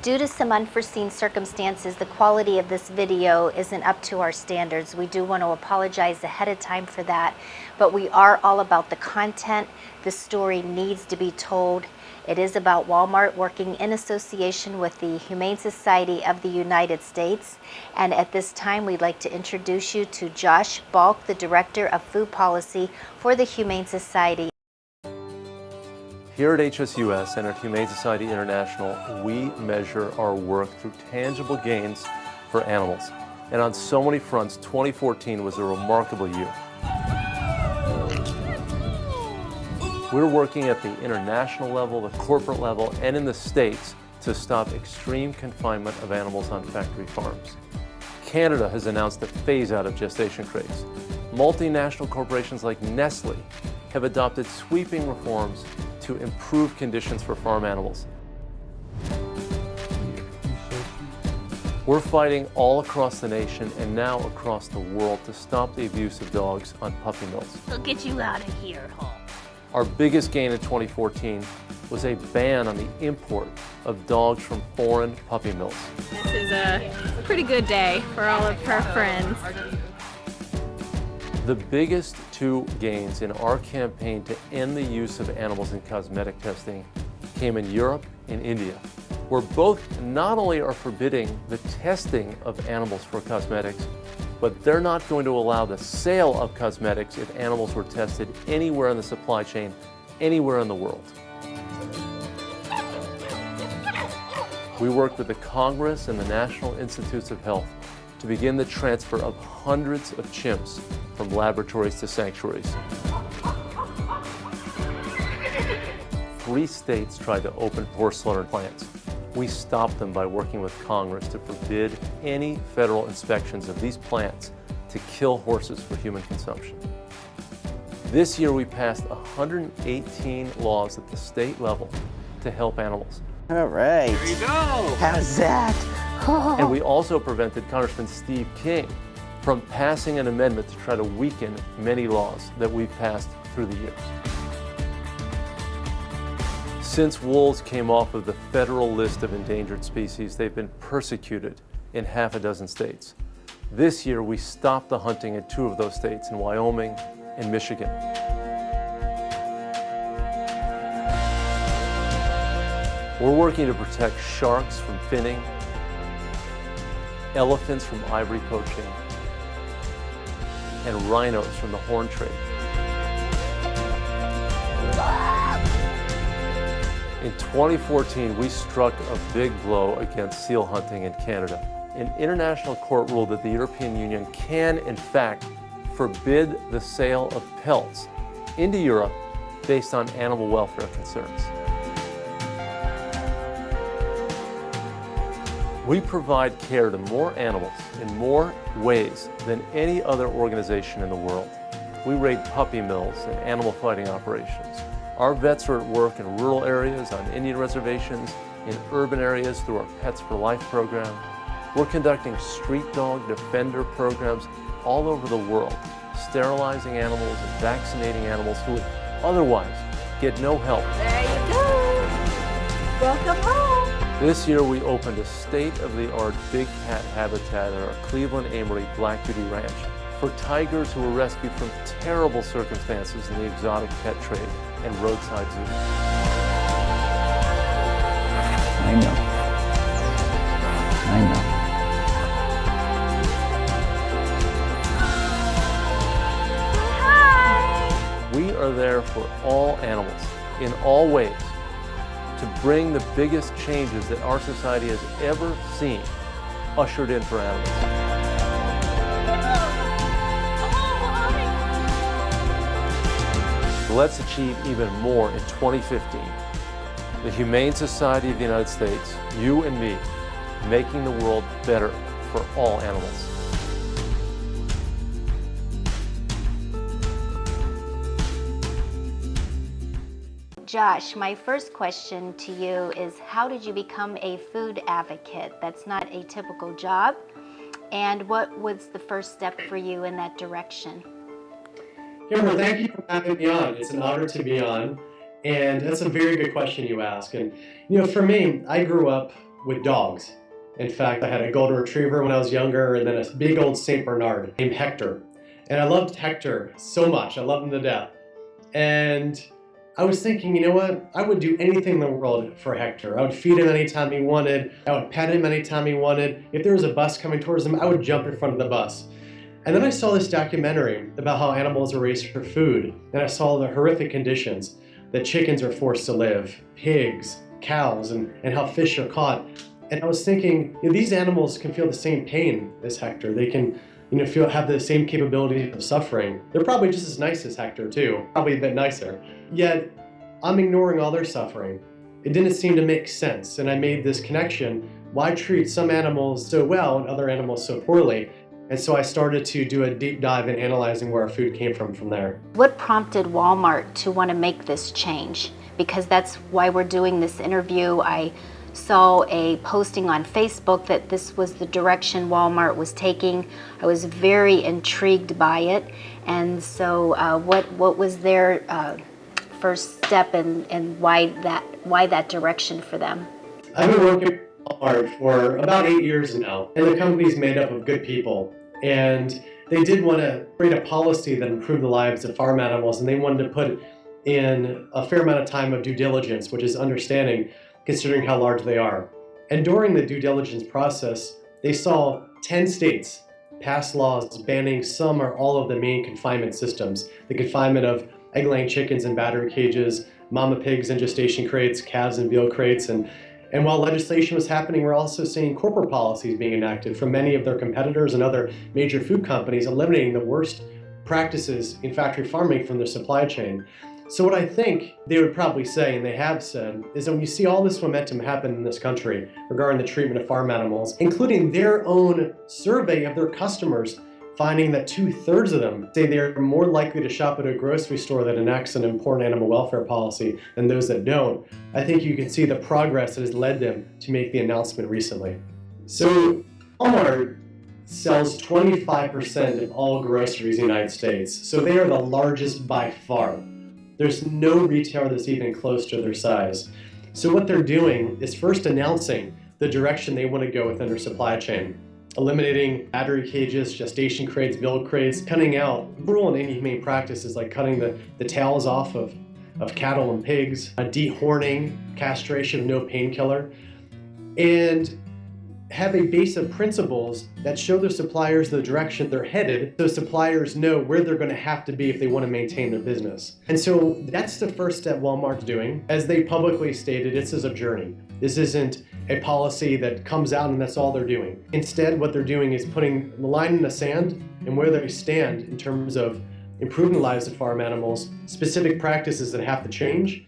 Due to some unforeseen circumstances, the quality of this video isn't up to our standards. We do want to apologize ahead of time for that, but we are all about the content. The story needs to be told. It is about Walmart working in association with the Humane Society of the United States. And at this time, we'd like to introduce you to Josh Balk, the Director of Food Policy for the Humane Society. Here at HSUS and at Humane Society International, we measure our work through tangible gains for animals. And on so many fronts, 2014 was a remarkable year. We're working at the international level, the corporate level, and in the states to stop extreme confinement of animals on factory farms. Canada has announced a phase out of gestation crates. Multinational corporations like Nestle have adopted sweeping reforms to improve conditions for farm animals. We're fighting all across the nation and now across the world to stop the abuse of dogs on puppy mills. We'll get you out of here, Hulk. Our biggest gain in 2014 was a ban on the import of dogs from foreign puppy mills. This is a pretty good day for all of her friends. The biggest two gains in our campaign to end the use of animals in cosmetic testing came in Europe and India, where both not only are forbidding the testing of animals for cosmetics, but they're not going to allow the sale of cosmetics if animals were tested anywhere in the supply chain, anywhere in the world. We worked with the Congress and the National Institutes of Health to begin the transfer of hundreds of chimps from laboratories to sanctuaries. 3 states tried to open horse slaughter plants. We stopped them by working with Congress to forbid any federal inspections of these plants to kill horses for human consumption. This year we passed 118 laws at the state level to help animals. All right. There you go. How's that? And we also prevented Congressman Steve King from passing an amendment to try to weaken many laws that we've passed through the years. Since wolves came off of the federal list of endangered species, they've been persecuted in half a dozen states. This year, we stopped the hunting in 2 of those states, in Wyoming and Michigan. We're working to protect sharks from finning, elephants from ivory poaching, and rhinos from the horn trade. In 2014, we struck a big blow against seal hunting in Canada. An international court ruled that the European Union can, in fact, forbid the sale of pelts into Europe based on animal welfare concerns. We provide care to more animals in more ways than any other organization in the world. We raid puppy mills and animal fighting operations. Our vets are at work in rural areas, on Indian reservations, in urban areas through our Pets for Life program. We're conducting street dog defender programs all over the world, sterilizing animals and vaccinating animals who would otherwise get no help. There you go. Welcome home. This year we opened a state-of-the-art big cat habitat at our Cleveland Amory Black Beauty Ranch for tigers who were rescued from terrible circumstances in the exotic pet trade and roadside zoos. I know. Hi. We are there for all animals, in all ways, to bring the biggest changes that our society has ever seen ushered in for animals. Let's achieve even more in 2015. The Humane Society of the United States, you and me, making the world better for all animals. Josh, my first question to you is, how did you become a food advocate? That's not a typical job. And what was the first step for you in that direction? Kimber, thank you for having me on. It's an honor to be on. And that's a very good question you ask. And, for me, I grew up with dogs. In fact, I had a golden retriever when I was younger, and then a big old Saint Bernard named Hector. And I loved Hector so much. I loved him to death. And I was thinking, you know what? I would do anything in the world for Hector. I would feed him anytime he wanted. I would pet him anytime he wanted. If there was a bus coming towards him, I would jump in front of the bus. And then I saw this documentary about how animals are raised for food. And I saw the horrific conditions that chickens are forced to live, pigs, cows, and how fish are caught. And I was thinking, you know, these animals can feel the same pain as Hector. They can, you know, have the same capability of suffering. They're probably just as nice as Hector too, probably a bit nicer. Yet, I'm ignoring all their suffering. It didn't seem to make sense, and I made this connection. Why treat some animals so well and other animals so poorly? And so I started to do a deep dive in analyzing where our food came from there. What prompted Walmart to want to make this change? Because that's why we're doing this interview. I saw a posting on Facebook that this was the direction Walmart was taking. I was very intrigued by it. And so what was their first step and why that direction for them? I've been working at Walmart for about 8 years now, and the company's made up of good people. And they did want to create a policy that improved the lives of farm animals, and they wanted to put in a fair amount of time of due diligence, which is understanding considering how large they are. And during the due diligence process, they saw 10 states pass laws banning some or all of the main confinement systems. The confinement of egg-laying chickens in battery cages, mama pigs in gestation crates, calves in veal crates, and while legislation was happening, we're also seeing corporate policies being enacted from many of their competitors and other major food companies, eliminating the worst practices in factory farming from their supply chain. So what I think they would probably say, and they have said, is that when you see all this momentum happen in this country regarding the treatment of farm animals, including their own survey of their customers, finding that 2/3 of them say they're more likely to shop at a grocery store that enacts an important animal welfare policy than those that don't, I think you can see the progress that has led them to make the announcement recently. So Walmart sells 25% of all groceries in the United States, so they are the largest by far. There's no retailer that's even close to their size. So what they're doing is first announcing the direction they want to go within their supply chain, eliminating battery cages, gestation crates, veal crates, cutting out cruel and inhumane practices like cutting the tails off of cattle and pigs, dehorning, castration of no painkiller, and have a base of principles that show their suppliers the direction they're headed, so suppliers know where they're going to have to be if they want to maintain their business. And so that's the first step Walmart's doing. As they publicly stated, this is a journey. This isn't a policy that comes out and that's all they're doing. Instead, what they're doing is putting the line in the sand and where they stand in terms of improving the lives of farm animals, specific practices that have to change,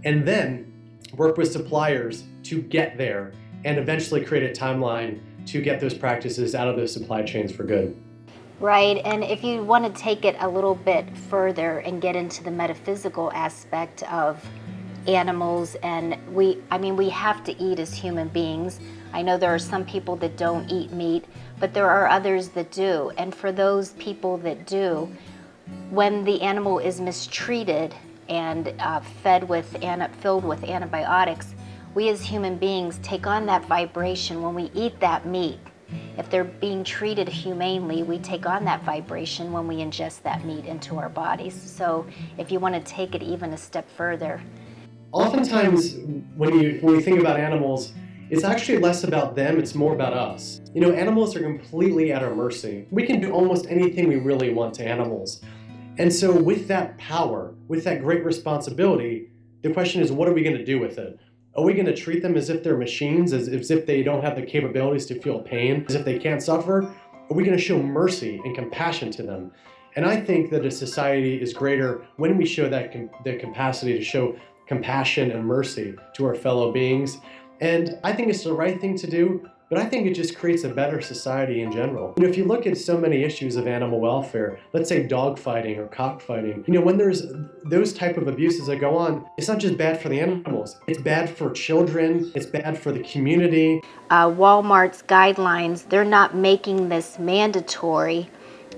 and then work with suppliers to get there and eventually create a timeline to get those practices out of those supply chains for good. Right, and if you want to take it a little bit further and get into the metaphysical aspect of animals, and we have to eat as human beings. I know there are some people that don't eat meat, but there are others that do. And for those people that do, when the animal is mistreated and filled with antibiotics, we as human beings take on that vibration when we eat that meat. If they're being treated humanely, we take on that vibration when we ingest that meat into our bodies. So if you want to take it even a step further. Oftentimes, when you think about animals, it's actually less about them, it's more about us. You know, animals are completely at our mercy. We can do almost anything we really want to animals. And so with that power, with that great responsibility, the question is, what are we going to do with it? Are we going to treat them as if they're machines, as if they don't have the capabilities to feel pain, as if they can't suffer? Are we going to show mercy and compassion to them? And I think that a society is greater when we show the capacity to show compassion and mercy to our fellow beings. And I think it's the right thing to do, but I think it just creates a better society in general. You know, if you look at so many issues of animal welfare, let's say dog fighting or cockfighting, you know, when there's those type of abuses that go on, it's not just bad for the animals, it's bad for children, it's bad for the community. Walmart's guidelines, they're not making this mandatory,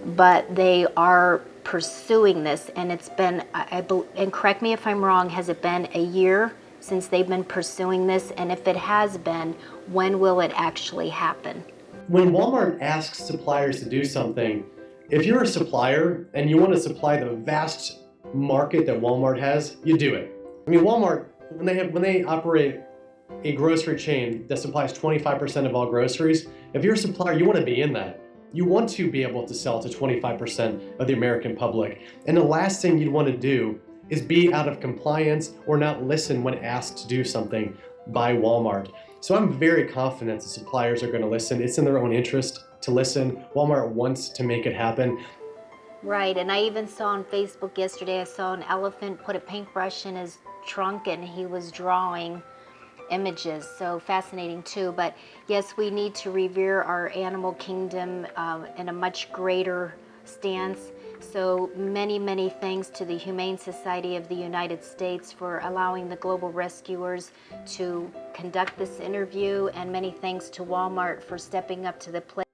but they are pursuing this, and it's been, and correct me if I'm wrong, has it been a year since they've been pursuing this? And if it has been, When will it actually happen? When Walmart asks suppliers to do something, if you're a supplier and you want to supply the vast market that Walmart has, you do it. I mean, Walmart, when they operate a grocery chain that supplies 25% of all groceries, if you're a supplier, you want to be in that. You want to be able to sell to 25% of the American public. And the last thing you'd want to do is be out of compliance or not listen when asked to do something by Walmart. So I'm very confident the suppliers are going to listen. It's in their own interest to listen. Walmart wants to make it happen. Right, and I even saw on Facebook yesterday, I saw an elephant put a paintbrush in his trunk and he was drawing images, so fascinating too. But yes, we need to revere our animal kingdom in a much greater stance. So many thanks to the Humane Society of the United States for allowing the Global Rescuers to conduct this interview, and many thanks to Walmart for stepping up to the plate.